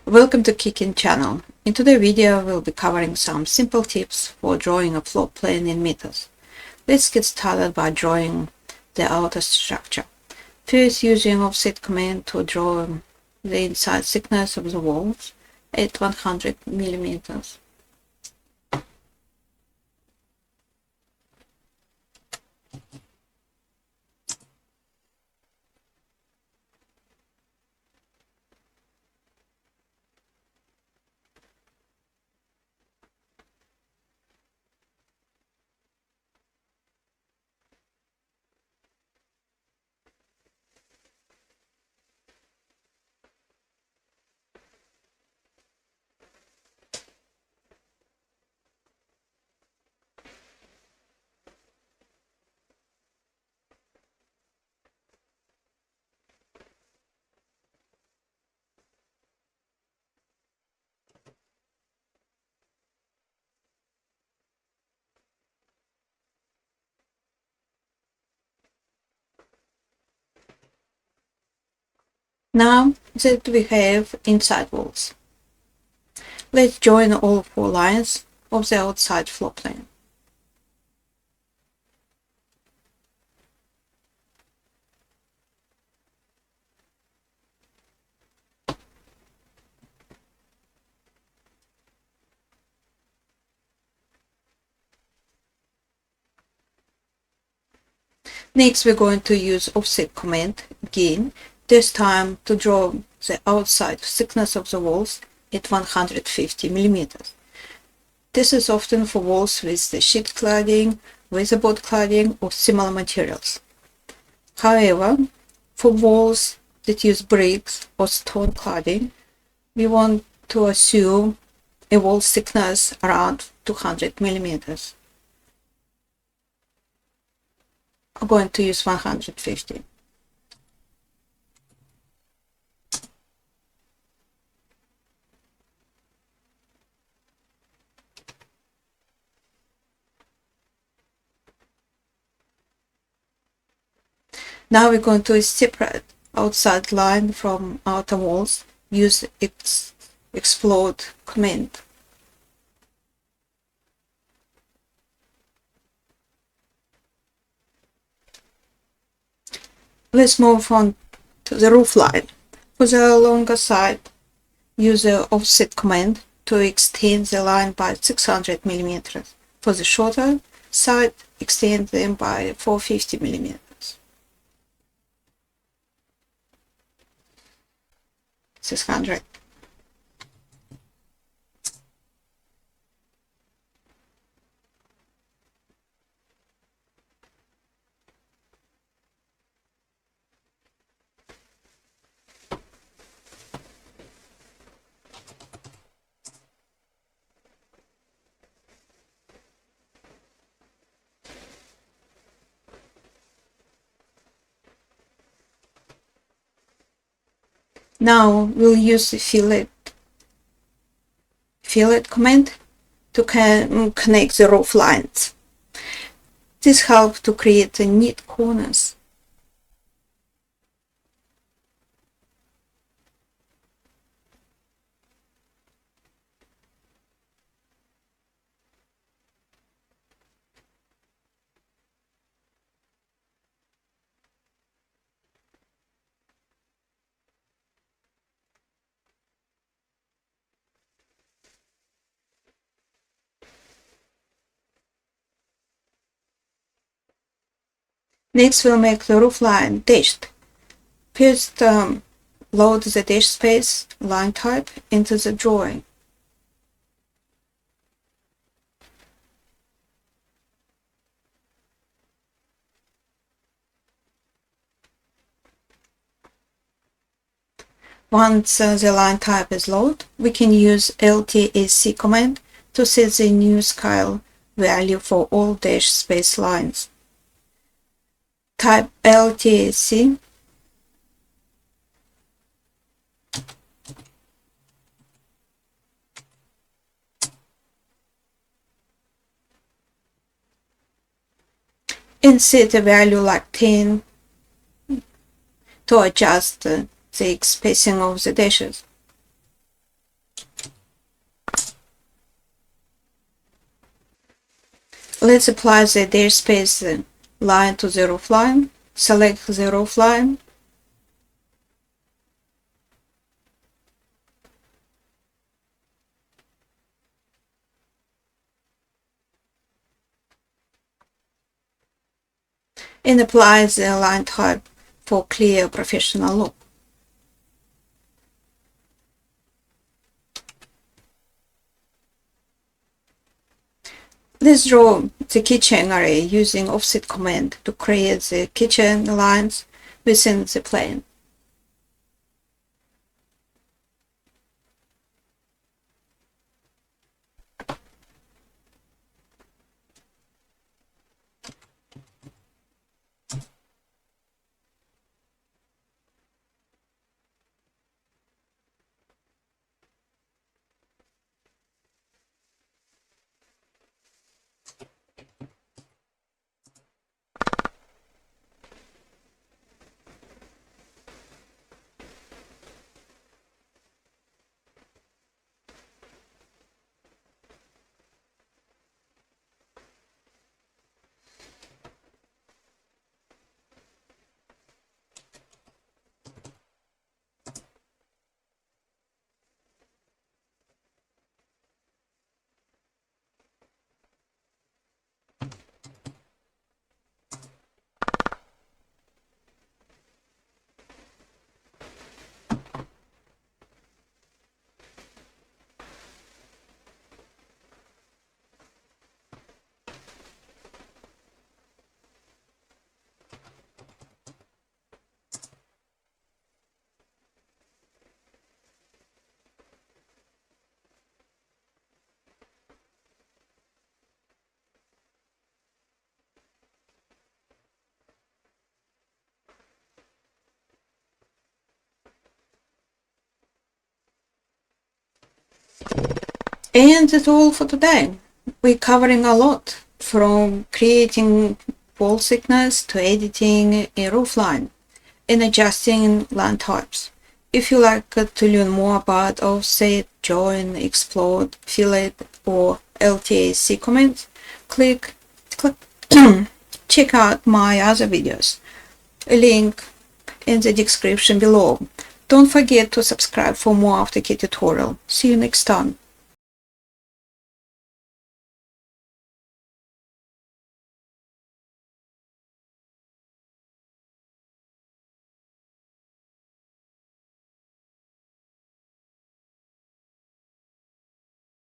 Welcome to CAD Channel. In today's video, we'll be covering some simple tips for drawing a floor plan in meters. Let's get started by drawing the outer structure. First, using offset command to draw the inside thickness of the walls at 100 millimeters. Now that we have inside walls, let's join all four lines of the outside floor plan. Next, we're going to use offset command again, this time to draw the outside thickness of the walls at 150 millimeters. This is often for walls with the sheet cladding, weatherboard cladding, or similar materials. However, for walls that use bricks or stone cladding, we want to assume a wall thickness around 200 millimeters. I'm going to use 150. Now we're going to separate outside line from outer walls. Use explode command. Let's move on to the roof line. For the longer side, use the offset command to extend the line by 600 millimeters. For the shorter side, extend them by 450 millimeters. 600. Now we'll use the fillet command to connect the roof lines. This helps to create neat corners. Next, we'll make the roof line dashed. First, load the dash space line type into the drawing. Once the line type is loaded, we can use LTSC command to set the new scale value for all dash space lines. Type LTSC and set a value like 10 to adjust the spacing of the dashes. Let's apply the airspace line to the roof line. Select the roof line. And apply the line type for clear professional look. Let's draw the kitchen array using offset command to create the kitchen lines within the plane. And that's all for today. We're covering a lot, from creating wall thickness to editing a roof line and adjusting line types. If you like to learn more about offset, join, explode, fillet, or LTSC commands, click check out my other videos. A link in the description below. Don't forget to subscribe for more AutoCAD tutorial. See you next time.